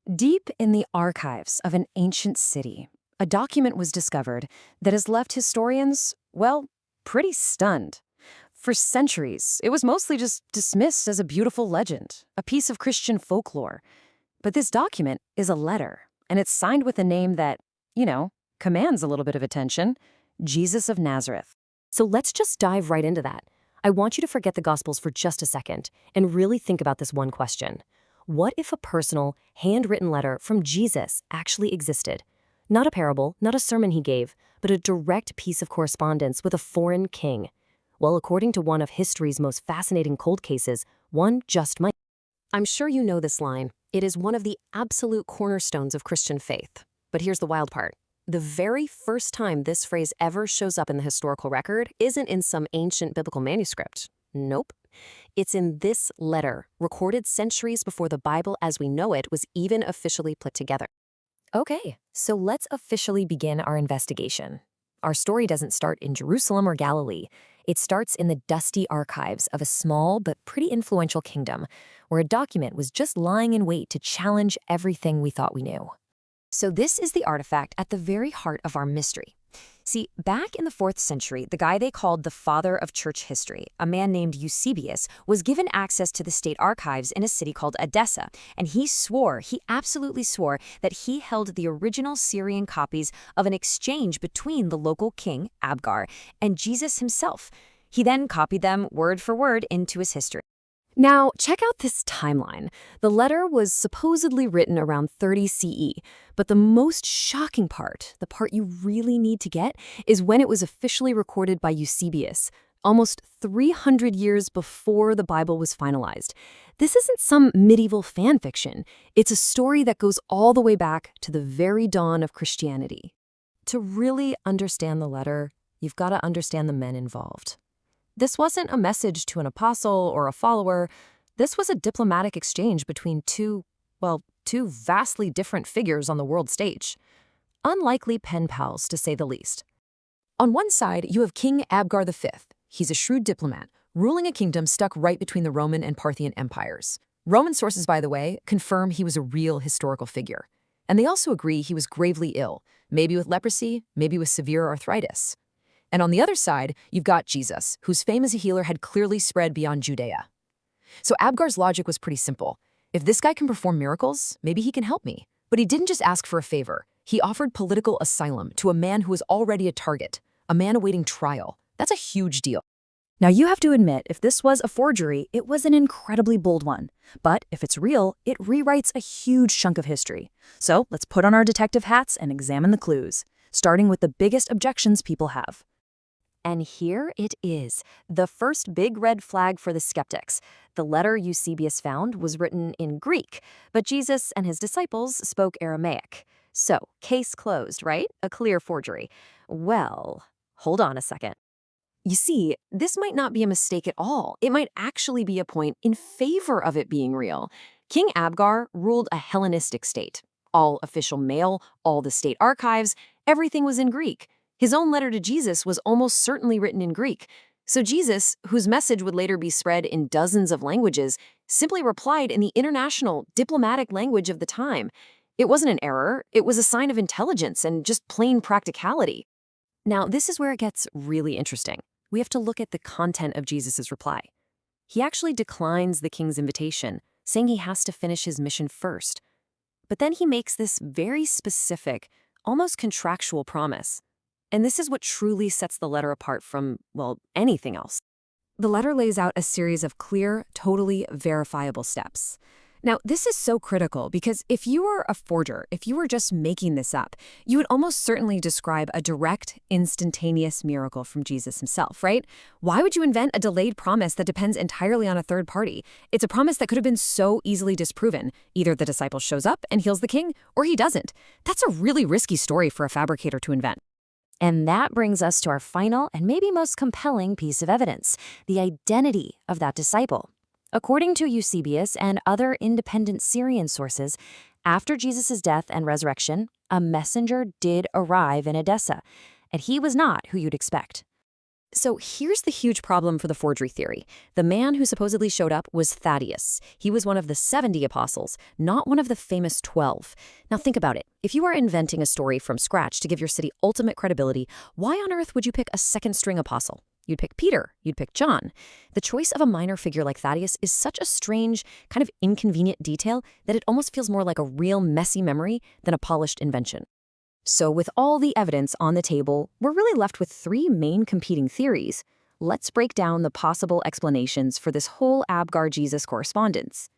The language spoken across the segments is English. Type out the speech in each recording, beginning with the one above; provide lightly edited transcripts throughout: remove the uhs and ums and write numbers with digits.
Deep in the archives of an ancient city, a document was discovered that has left historians, well, pretty stunned. For centuries, it was mostly just dismissed as a beautiful legend, a piece of Christian folklore. But this document is a letter, and it's signed with a name that, you know, commands a little bit of attention: Jesus of Nazareth. So let's just dive right into that. I want you to forget the Gospels for just a second and really think about this one question. What if a personal, handwritten letter from Jesus actually existed? Not a parable, not a sermon he gave, but a direct piece of correspondence with a foreign king. Well, according to one of history's most fascinating cold cases, one just might. I'm sure you know this line. It is one of the absolute cornerstones of Christian faith. But here's the wild part. The very first time this phrase ever shows up in the historical record isn't in some ancient biblical manuscript. Nope. It's in this letter, recorded centuries before the Bible as we know it was even officially put together. Okay, so let's officially begin our investigation. Our story doesn't start in Jerusalem or Galilee. It starts in the dusty archives of a small but pretty influential kingdom, where a document was just lying in wait to challenge everything we thought we knew. So this is the artifact at the very heart of our mystery. See, back in the 4th century, the guy they called the father of church history, a man named Eusebius, was given access to the state archives in a city called Edessa, and he absolutely swore that he held the original Syrian copies of an exchange between the local king, Abgar, and Jesus himself. He then copied them word for word into his history. Now, check out this timeline. The letter was supposedly written around 30 CE, but the most shocking part, the part you really need to get, is when it was officially recorded by Eusebius, almost 300 years before the Bible was finalized. This isn't some medieval fan fiction. It's a story that goes all the way back to the very dawn of Christianity. To really understand the letter, you've got to understand the men involved. This wasn't a message to an apostle or a follower. This was a diplomatic exchange between two vastly different figures on the world stage. Unlikely pen pals, to say the least. On one side, you have King Abgar V. He's a shrewd diplomat, ruling a kingdom stuck right between the Roman and Parthian empires. Roman sources, by the way, confirm he was a real historical figure. And they also agree he was gravely ill, maybe with leprosy, maybe with severe arthritis. And on the other side, you've got Jesus, whose fame as a healer had clearly spread beyond Judea. So Abgar's logic was pretty simple. If this guy can perform miracles, maybe he can help me. But he didn't just ask for a favor. He offered political asylum to a man who was already a target, a man awaiting trial. That's a huge deal. Now, you have to admit, if this was a forgery, it was an incredibly bold one. But if it's real, it rewrites a huge chunk of history. So let's put on our detective hats and examine the clues, starting with the biggest objections people have. And here it is, the first big red flag for the skeptics. The letter Eusebius found was written in Greek, but Jesus and his disciples spoke Aramaic. So, case closed, right? A clear forgery. Well, hold on a second. You see, this might not be a mistake at all. It might actually be a point in favor of it being real. King Abgar ruled a Hellenistic state. All official mail, all the state archives, everything was in Greek. His own letter to Jesus was almost certainly written in Greek. So Jesus, whose message would later be spread in dozens of languages, simply replied in the international, diplomatic language of the time. It wasn't an error, it was a sign of intelligence and just plain practicality. Now, this is where it gets really interesting. We have to look at the content of Jesus' reply. He actually declines the king's invitation, saying he has to finish his mission first. But then he makes this very specific, almost contractual promise. And this is what truly sets the letter apart from, anything else. The letter lays out a series of clear, totally verifiable steps. Now, this is so critical because if you were a forger, if you were just making this up, you would almost certainly describe a direct, instantaneous miracle from Jesus himself, right? Why would you invent a delayed promise that depends entirely on a third party? It's a promise that could have been so easily disproven. Either the disciple shows up and heals the king, or he doesn't. That's a really risky story for a fabricator to invent. And that brings us to our final and maybe most compelling piece of evidence, the identity of that disciple. According to Eusebius and other independent Syrian sources, after Jesus' death and resurrection, a messenger did arrive in Edessa, and he was not who you'd expect. So here's the huge problem for the forgery theory. The man who supposedly showed up was Thaddeus. He was one of the 70 apostles, not one of the famous 12. Now think about it. If you are inventing a story from scratch to give your city ultimate credibility, why on earth would you pick a second-string apostle? You'd pick Peter. You'd pick John. The choice of a minor figure like Thaddeus is such a strange, kind of inconvenient detail that it almost feels more like a real messy memory than a polished invention. So with all the evidence on the table, we're really left with three main competing theories. Let's break down the possible explanations for this whole Abgar-Jesus correspondence.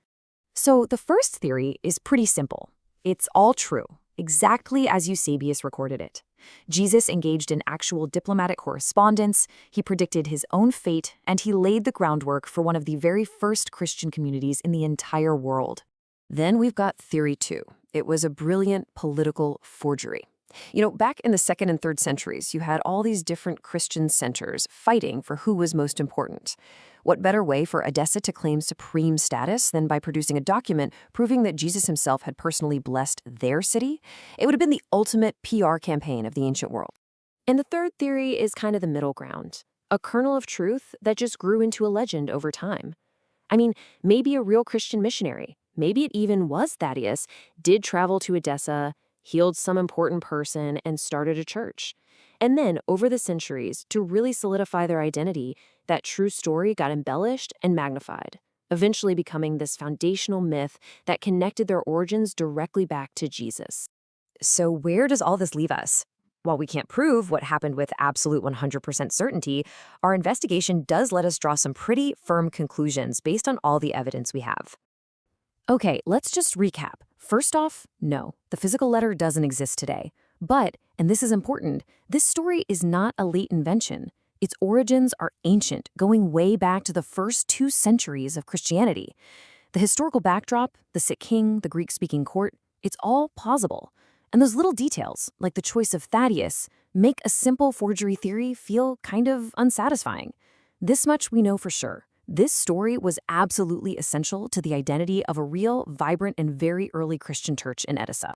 So the first theory is pretty simple. It's all true, exactly as Eusebius recorded it. Jesus engaged in actual diplomatic correspondence, he predicted his own fate, and he laid the groundwork for one of the very first Christian communities in the entire world. Then we've got theory two. It was a brilliant political forgery. Back in the 2nd and 3rd centuries, you had all these different Christian centers fighting for who was most important. What better way for Edessa to claim supreme status than by producing a document proving that Jesus himself had personally blessed their city? It would have been the ultimate PR campaign of the ancient world. And the third theory is kind of the middle ground, a kernel of truth that just grew into a legend over time. Maybe a real Christian missionary, maybe it even was Thaddeus, did travel to Edessa, healed some important person, and started a church. And then, over the centuries, to really solidify their identity, that true story got embellished and magnified, eventually becoming this foundational myth that connected their origins directly back to Jesus. So where does all this leave us? While we can't prove what happened with absolute 100% certainty, our investigation does let us draw some pretty firm conclusions based on all the evidence we have. Okay, let's just recap. First off, no, the physical letter doesn't exist today. But, and this is important, this story is not a late invention. Its origins are ancient, going way back to the first 2 centuries of Christianity. The historical backdrop, the sick king, the Greek-speaking court, it's all plausible. And those little details, like the choice of Thaddeus, make a simple forgery theory feel kind of unsatisfying. This much we know for sure. This story was absolutely essential to the identity of a real, vibrant, and very early Christian church in Edessa.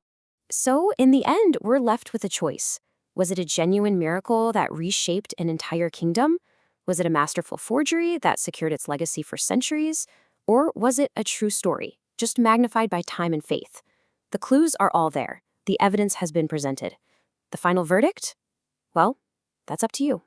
So, in the end, we're left with a choice. Was it a genuine miracle that reshaped an entire kingdom? Was it a masterful forgery that secured its legacy for centuries? Or was it a true story, just magnified by time and faith? The clues are all there. The evidence has been presented. The final verdict? Well, that's up to you.